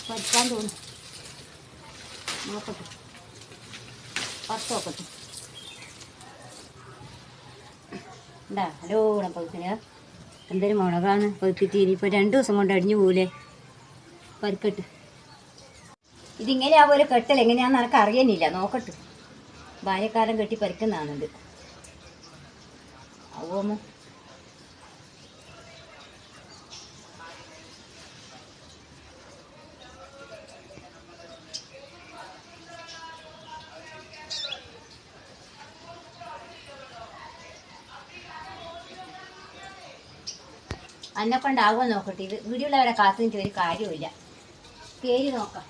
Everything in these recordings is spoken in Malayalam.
പരിക്കാൻ തോന്നും. നോക്കട്ടെ, 10 നോക്കട്ടെ. ഉണ്ടാ നല്ലോണം പഴുത്തിന്. എന്തൊരു മുളകാണ് പഴുത്തിട്ട്. ഇനിയിപ്പോൾ 2 ദിവസം കൊണ്ട് അടിഞ്ഞു പോകൂലേ. പരിക്കട്ട്. ഇതിങ്ങനെയാ പോലെ കെട്ടൽ എങ്ങനെയാണെന്ന് എനിക്ക് അറിയാനില്ല. നോക്കട്ടെ. ബാല്യക്കാലം കെട്ടി പരിക്കുന്നതാണത്. ആവുമോ? അന്നൊക്കെ ഉണ്ടാവുമോ നോക്കട്ടെ. ഇത് വീഡിയോയുള്ളവരെ കാത്തു നിന്നിട്ട് ഒരു കാര്യമില്ല. കയറി നോക്കാം.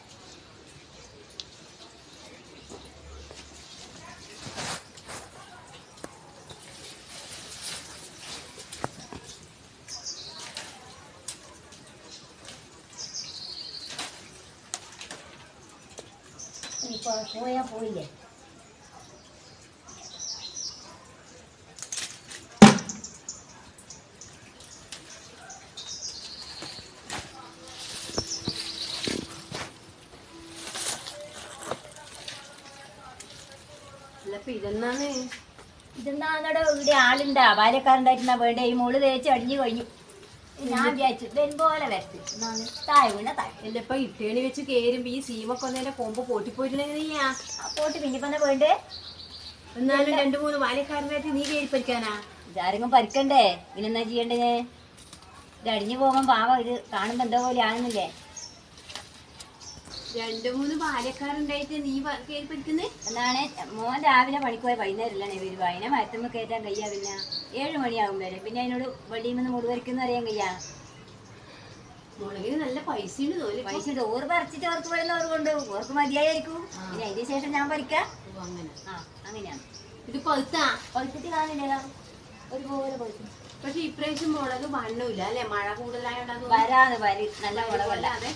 ഇപ്പോൾ പോയാൽ പോയില്ലേ. ഇതെന്നാന്നോടെ ഇവിടെ ആളുണ്ടാ. ബാല്യക്കാരുണ്ടായിരുന്ന വേണ്ട. ഈ മോള് തേച്ച് അടിഞ്ഞു കഴിഞ്ഞു. ഞാൻ വിചാരിച്ചു വെൻപോലെ വരച്ച് താഴെ വീണ താഴെ. ഇപ്പൊ ഇട്ടേണി വെച്ച് കേറുമ്പോ ഈ സീമൊക്കെ ഒന്നേന്റെ കൊമ്പ് പൊട്ടിപ്പോയിട്ടുണ്ടെങ്കിയാ പോട്ട് പിന്നെ പറഞ്ഞ വേണ്ടേ. എന്നാലും 2-3 ബാല്യക്കാരനായിട്ട് നീ കയറി പരിക്കാനാ. ഇതാരെങ്കിലും പരിക്കണ്ടേ. പിന്നെന്താ ചെയ്യണ്ടേ? ഇത് അടിഞ്ഞു പോകുമ്പോ പാവം. ഇത് കാണുമ്പോ എന്തോ പോലെ ആണെന്നില്ലേ. 2-3 ബാല്യക്കാരുണ്ടായിട്ട് നീ കയറി പരിക്കുന്നേ എന്നാണ്. മോൻ രാവിലെ പണിക്ക് പോയ വൈകുന്നേരമല്ലേ വരും. അതിനെ മരത്തുമ്പോ കയറ്റാൻ കഴിയാ. പിന്നെ 7 മണിയാകും വരെ. പിന്നെ അതിനോട് വെള്ളിയിൽ നിന്ന് മുടി പറിക്കുന്ന അറിയാൻ കഴിയാ. മുളകിന് നല്ല പൈസയുണ്ട് തോന്നി. പൈസ ഓറ് പറിച്ചിട്ട് ഓർക്ക് വരുന്ന ഓർ കൊണ്ട് ഓർക്ക് മതിയായിരിക്കും. പിന്നെ അതിന് ശേഷം ഞാൻ പറിക്കാം. അങ്ങനെ അങ്ങനെയാണ്. ഇത് പഴുത്താ പഴുത്തിട്ട് കാണില്ല. ഒരുപോലെ പഴുത്തു. പക്ഷെ ഇപ്രാവശ്യം മുളക് വണ്ണമില്ല അല്ലെ. മഴ കൂടുതലായോണ്ടാ വരാന്ന് വരി. നല്ല മുളകല്ല. അതെ,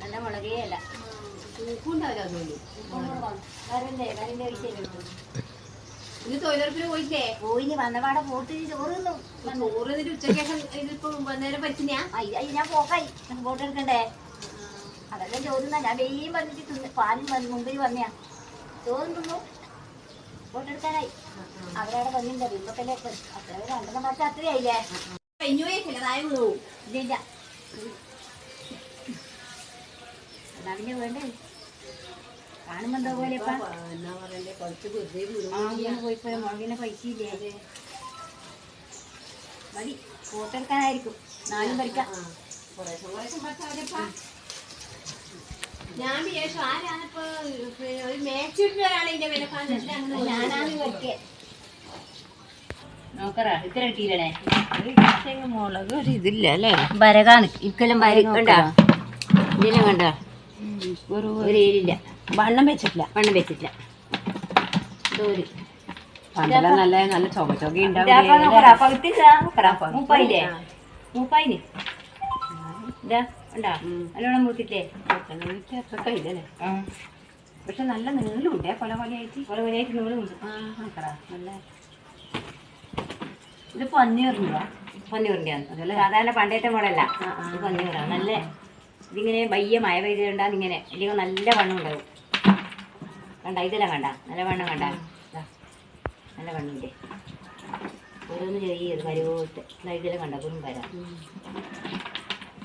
നല്ല മുളകേ അല്ല. തൂക്കുണ്ടാവില്ല. അതുകൊണ്ട് വരണ്ടേ. വരന്റെ വിഷയം ഇന്ന് തൊഴിലുറപ്പിന് പോയിട്ടേ. പോയിന് വന്നപാടെ പോട്ട് ചോറ് തിന്നു. ചോറ് എന്നിട്ട് ഉച്ചക്കേഷം ഇതിപ്പോ വന്നേരം പറ്റുന്ന ഞാൻ പോക്കായി. ഫോട്ടോ എടുക്കണ്ടേ. അതെല്ലാം ചോറുന്ന. ഞാൻ വെയ്യും വന്നിട്ട് തിന്ന്. പാലും മുമ്പിൽ വന്നയാ. ചോറും തിന്നു. ഫോട്ടോ എടുക്കാനായി. അവരവിടെ വന്നിട്ടുണ്ട്. ഇപ്പൊക്കല്ലേ അത്ര 2 മാസം അത്രയായില്ലേ. കഴിഞ്ഞു പോയില്ലതായുള്ളൂ. ഇല്ല. എന്നാ പിന്നെ വേണ്ടേ. കാണുമ്പോ എന്തോ പോലെ എന്നാ പറയണ്ടേ. കുറച്ച് വെറുതെ പോയിപ്പോ മുളകിന്റെ പൈസ ഇല്ലേ. മതി. ഫോട്ടോ എടുക്കാനായിരിക്കും. 4 പറിക്കാം. ഞാൻ വിചാരിച്ചു ആരാണിപ്പോ ഒരു മേച്ചിട്ടാണ് ഇതിന്റെ വില. ഞാനാണ് പറിക്കേ. നോക്കറാ. ഇത്ര കിട്ടിയില്ലേ. മുളക് ഒരു ഇതില്ല അല്ലേ. വരകാണ്. ഇക്കെല്ലാം വരകണ്ടാ. ഇതിലും കണ്ട ഒരു ഏരില്ല. വണ്ണം വെച്ചിട്ടില്ല. വണ്ണം വെച്ചിട്ടില്ല. നല്ല നല്ല ചൊവ്വ മൂപ്പായില്ലേ. മൂപ്പായിന് ഇതാ ഉണ്ടാ. നല്ലോണം മൂത്തിട്ടേ. കഴിയില്ലേ. പക്ഷെ നല്ല നീളുണ്ട്. കൊല കൊലയായിട്ട് നീളുണ്ട്. നല്ല. ഇത് പന്നീറിൻ്റെ. പന്നീറിൻ്റെയാണ്. അതല്ല സാധാരണ പണ്ടത്തെ മോളല്ല. ഇത് പന്നീറാണ്. നല്ല ഇതിങ്ങനെ വയ്യ മഴ പെയ്തുകൊണ്ടാണ് ഇങ്ങനെ. അല്ലെങ്കിൽ നല്ല വണ്ണം ഉണ്ടാവും. കണ്ട ഇതെല്ലാം കണ്ട. നല്ല വണ്ണം കണ്ട. നല്ല വണ്ണമില്ലേ. ഓരോന്ന് ചെറിയത് കരുവോട്ട്. ഇതെല്ലാം കണ്ട. പോലും വരാം.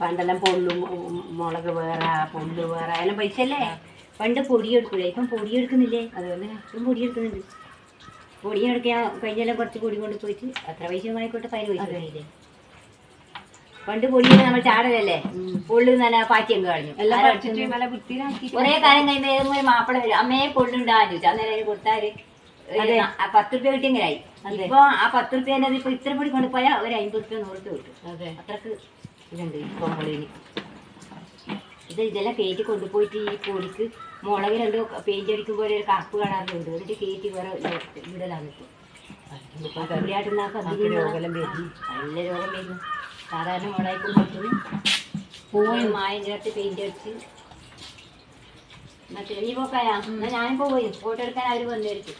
പണ്ടെല്ലാം പൊള്ളും മുളക് വേറെ പൊള്ളു വേറെ അതിനും പൈസ അല്ലേ. പണ്ട് പൊടിയെടുക്കൂലേ. ഇപ്പം പൊടിയെടുക്കുന്നില്ലേ. അതുപോലെ ഇപ്പം പൊടിയെടുക്കുന്നുണ്ട്. പൊടിയെടുക്കാൻ കഴിഞ്ഞെല്ലാം കുറച്ച് പൊടി കൊണ്ട് പോയിട്ട് അത്ര പൈസ ആയിക്കോട്ടെ. 10 പൈസ കഴിയില്ലേ. പണ്ട് പൊടിയിൽ നമ്മൾ ചാടലല്ലേ. പൊള്ളു നല്ല പാറ്റിയും കളഞ്ഞു. കുറെ കാലം കഴിയുമ്പോൾ ഏതെങ്കിലും മാപ്പിള വരും. അമ്മയെ പൊള്ളുണ്ടാന്ന് ചോദിച്ചു. അന്നേരം അതിന് കൊടുത്താല് 10 രൂപ കിട്ടിയെങ്കിലായി. ഇപ്പൊ ആ 10 രൂപേന്റെ ഇപ്പൊ ഇത്ര പൊടി കൊണ്ടുപോയാൽ ഒരു 50 രൂപ 100 രൂപ കിട്ടും. അത്രക്ക് ഇതുണ്ട് ഇപ്പം പൊളിന്. ഇതെല്ലാം കയറ്റി കൊണ്ടുപോയിട്ട് ഈ പൊടിക്ക് മുളക് 2 പെയിന്റ് അടിക്കുമ്പോൾ ഒരു കറുപ്പ് കളറിലുണ്ട്. എന്നിട്ട് കയറ്റി വേറെ വിടലാണ്. നല്ല രോഗം വരുന്നു. സാധാരണ മുളകും പുറത്തുനിന്ന് പോയി മായം ചേർത്ത് പെയിന്റ് അടിച്ച്. എന്നിട്ട് നീ പോക്കായാ. എന്നാൽ ഞാനിപ്പോൾ പോയി ഫോട്ടോ എടുക്കാൻ അവർ വന്നായിരിക്കും.